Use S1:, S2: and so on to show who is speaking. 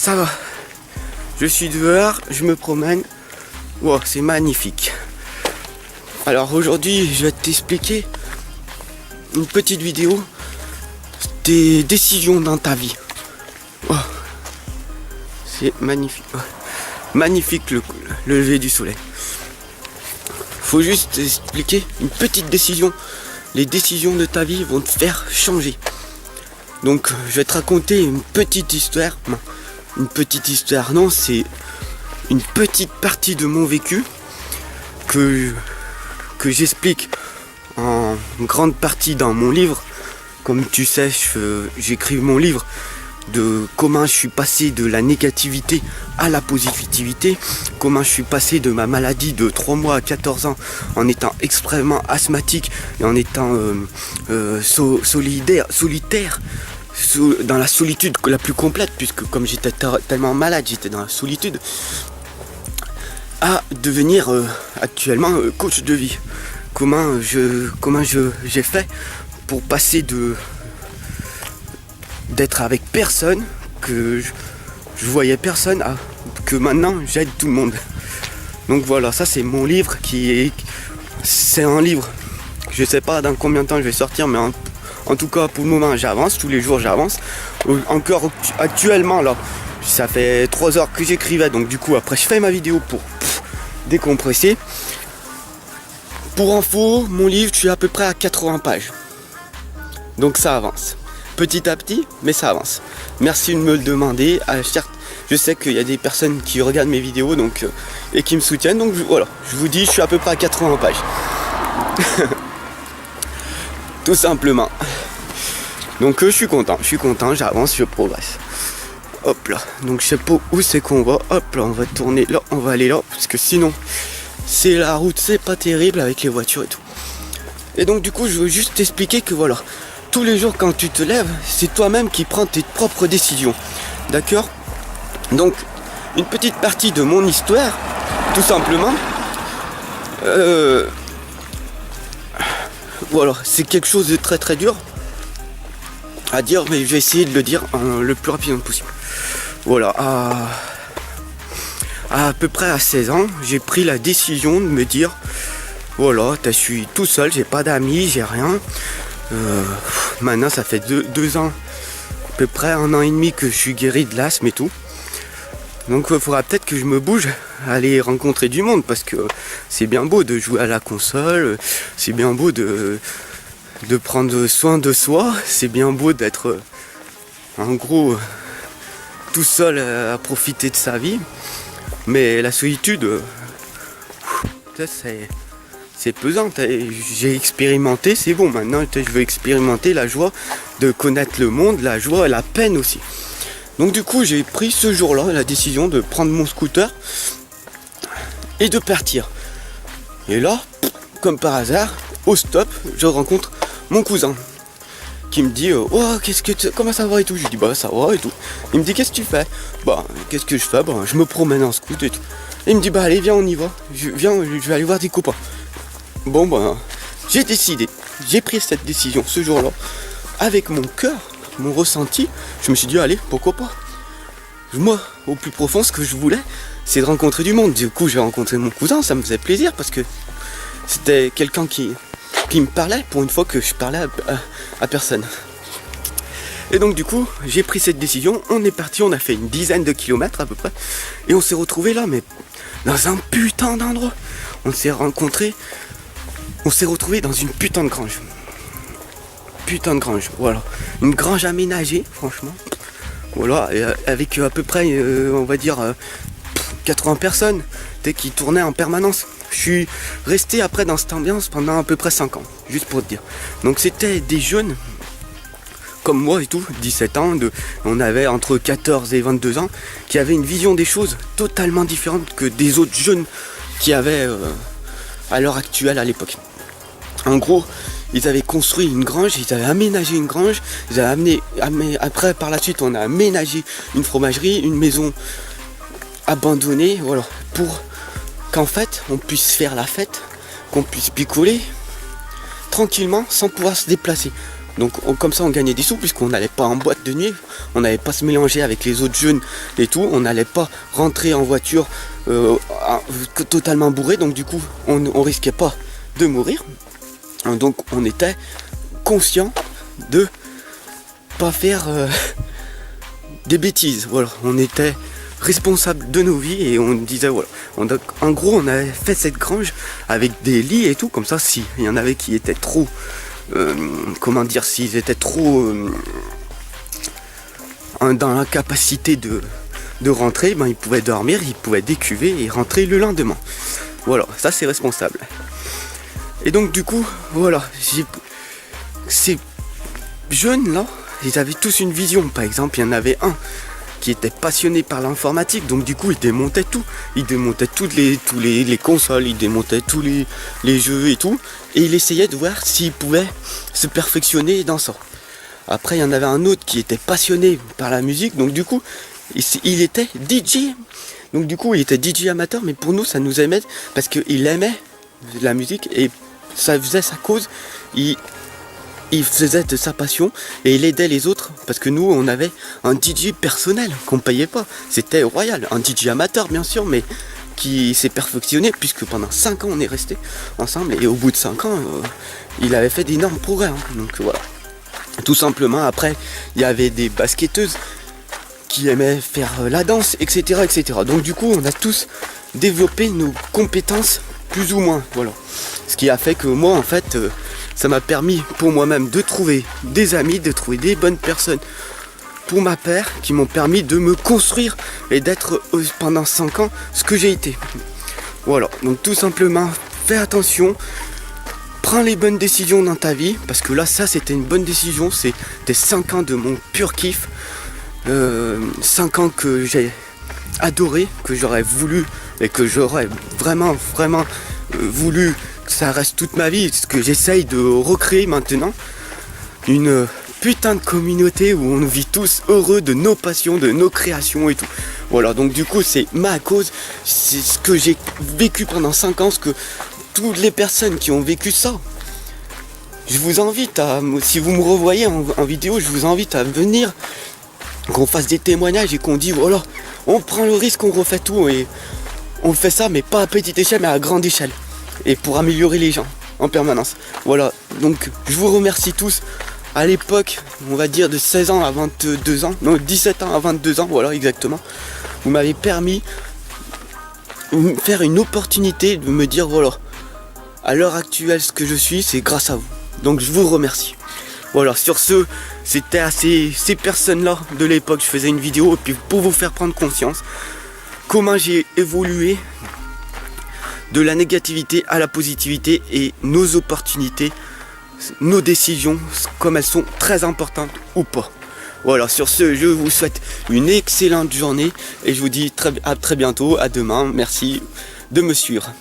S1: ça va. Je suis dehors, je me promène. Wow, c'est magnifique. Alors aujourd'hui, je vais t'expliquer une petite vidéo des décisions dans ta vie. Oh, c'est magnifique. Oh, magnifique le lever du soleil. Faut juste expliquer une petite décision. Les décisions de ta vie vont te faire changer. Donc je vais te raconter une petite histoire. Non, une petite histoire, non, c'est une petite partie de mon vécu que j'explique en grande partie dans mon livre. Comme tu sais, j'écris mon livre de comment je suis passé de la négativité à la positivité, comment je suis passé de ma maladie de 3 mois à 14 ans en étant extrêmement asthmatique et en étant solitaire, dans la solitude la plus complète, puisque comme j'étais tellement malade, j'étais dans la solitude, à devenir actuellement coach de vie. Comment j'ai fait pour passer d'être avec personne, que je voyais personne, à que maintenant j'aide tout le monde. Donc voilà, ça c'est mon livre c'est un livre, je sais pas dans combien de temps je vais sortir, mais en tout cas pour le moment j'avance, tous les jours j'avance. Encore actuellement là, ça fait 3 heures que j'écrivais, donc du coup après je fais ma vidéo pour décompresser. Pour info, mon livre, je suis à peu près à 80 pages. Donc ça avance. Petit à petit, mais ça avance. Merci de me le demander. Certes, je sais qu'il y a des personnes qui regardent mes vidéos et qui me soutiennent. Donc voilà, je vous dis, je suis à peu près à 80 pages. Tout simplement. Donc je suis content, j'avance, je progresse. Hop là, donc je sais pas où c'est qu'on va. Hop là, on va tourner là, on va aller là, parce que sinon, c'est la route, c'est pas terrible avec les voitures et tout. Et donc du coup, je veux juste t'expliquer que voilà, tous les jours quand tu te lèves, c'est toi-même qui prends tes propres décisions. D'accord ? Donc, une petite partie de mon histoire, tout simplement. Voilà, c'est quelque chose de très très dur à dire, mais je vais essayer de le dire le plus rapidement possible. Voilà, à peu près à 16 ans, j'ai pris la décision de me dire, voilà, je suis tout seul, j'ai pas d'amis, j'ai rien. Maintenant, ça fait 2 ans, à peu près 1 an et demi que je suis guéri de l'asthme et tout. Donc il faudra peut-être que je me bouge, aller rencontrer du monde, parce que c'est bien beau de jouer à la console, c'est bien beau de prendre soin de soi, c'est bien beau d'être en gros tout seul à profiter de sa vie. Mais la solitude, c'est pesant. J'ai expérimenté, c'est bon. Maintenant, je veux expérimenter la joie de connaître le monde, la joie et la peine aussi. Donc du coup, j'ai pris ce jour-là la décision de prendre mon scooter et de partir. Et là, comme par hasard, au stop, je rencontre mon cousin qui me dit oh, comment ça va et tout. Je lui dis bah ça va et tout. Il me dit qu'est-ce que tu fais? Bah qu'est-ce que je fais? Bah je me promène en scooter et tout. Et il me dit bah allez viens on y va. Je vais aller voir des copains. Bon bah j'ai décidé, j'ai pris cette décision ce jour-là avec mon cœur, mon ressenti. Je me suis dit allez pourquoi pas. Moi au plus profond ce que je voulais c'est de rencontrer du monde. Du coup j'ai rencontré mon cousin, ça me faisait plaisir parce que c'était quelqu'un qui me parlait pour une fois que je parlais à personne. Et donc du coup j'ai pris cette décision, on est parti, on a fait une dizaine de kilomètres à peu près et on s'est retrouvé là mais dans un putain d'endroit. On s'est retrouvé dans une putain de grange. Voilà. Une grange aménagée franchement. Voilà, et avec à peu près on va dire 80 personnes qui tournaient en permanence. Je suis resté après dans cette ambiance pendant à peu près 5 ans, juste pour te dire. Donc c'était des jeunes comme moi et tout, 17 ans, on avait entre 14 et 22 ans, qui avaient une vision des choses totalement différente que des autres jeunes qui avaient à l'heure actuelle à l'époque. En gros, ils avaient construit une grange, ils avaient aménagé une grange, ils avaient après par la suite on a aménagé une fromagerie, une maison abandonnée, voilà, pour qu'en fait on puisse faire la fête, qu'on puisse picoler tranquillement sans pouvoir se déplacer. Donc comme ça on gagnait des sous puisqu'on n'allait pas en boîte de nuit, on n'allait pas se mélanger avec les autres jeunes et tout, on n'allait pas rentrer en voiture totalement bourré, donc du coup on risquait pas de mourir. Donc on était conscient de pas faire des bêtises, voilà, on était responsable de nos vies et on disait voilà, en gros on avait fait cette grange avec des lits et tout, comme ça s'il y en avait qui étaient trop comment dire, s'ils étaient trop dans l'incapacité de rentrer, ben ils pouvaient dormir, ils pouvaient décuver et rentrer le lendemain. Voilà, ça c'est responsable. Et donc du coup, voilà, ces jeunes là, ils avaient tous une vision. Par exemple, il y en avait un qui était passionné par l'informatique, donc du coup il démontait tout. Il démontait tous les consoles, il démontait tous les jeux et tout. Et il essayait de voir s'il pouvait se perfectionner dans ça. Après il y en avait un autre qui était passionné par la musique, donc du coup il était DJ. Donc du coup il était DJ amateur, mais pour nous ça nous aimait parce qu'il aimait la musique et ça faisait sa cause. Il faisait de sa passion et il aidait les autres parce que nous on avait un DJ personnel qu'on payait pas, c'était royal, un DJ amateur bien sûr, mais qui s'est perfectionné puisque pendant 5 ans on est resté ensemble et au bout de 5 ans il avait fait d'énormes progrès, hein. Donc voilà, tout simplement. Après il y avait des basketteuses qui aimaient faire la danse, etc., etc. Donc du coup on a tous développé nos compétences plus ou moins, voilà, ce qui a fait que moi en fait ça m'a permis pour moi-même de trouver des amis, de trouver des bonnes personnes pour ma part qui m'ont permis de me construire et d'être pendant 5 ans ce que j'ai été. Voilà, donc tout simplement, fais attention, prends les bonnes décisions dans ta vie, parce que là ça c'était une bonne décision, c'était 5 ans de mon pur kiff, 5 ans que j'ai adoré, que j'aurais voulu et que j'aurais vraiment voulu que ça reste toute ma vie, ce que j'essaye de recréer maintenant, une putain de communauté où on vit tous heureux de nos passions, de nos créations et tout. Voilà, donc du coup c'est ma cause, c'est ce que j'ai vécu pendant 5 ans, ce que toutes les personnes qui ont vécu ça, je vous invite à, si vous me revoyez en vidéo, je vous invite à venir, qu'on fasse des témoignages et qu'on dise voilà, on prend le risque, on refait tout et on fait ça, mais pas à petite échelle mais à grande échelle. Et pour améliorer les gens en permanence. Voilà, donc je vous remercie tous. À l'époque, on va dire de 16 ans à 22 ans, non 17 ans à 22 ans, voilà exactement. Vous m'avez permis de me faire une opportunité de me dire voilà, à l'heure actuelle ce que je suis, c'est grâce à vous. Donc je vous remercie. Voilà, sur ce, c'était à ces personnes-là de l'époque, je faisais une vidéo et puis pour vous faire prendre conscience comment j'ai évolué de la négativité à la positivité et nos opportunités, nos décisions, comme elles sont très importantes ou pas. Voilà, sur ce, je vous souhaite une excellente journée et je vous dis à très bientôt, à demain. Merci de me suivre.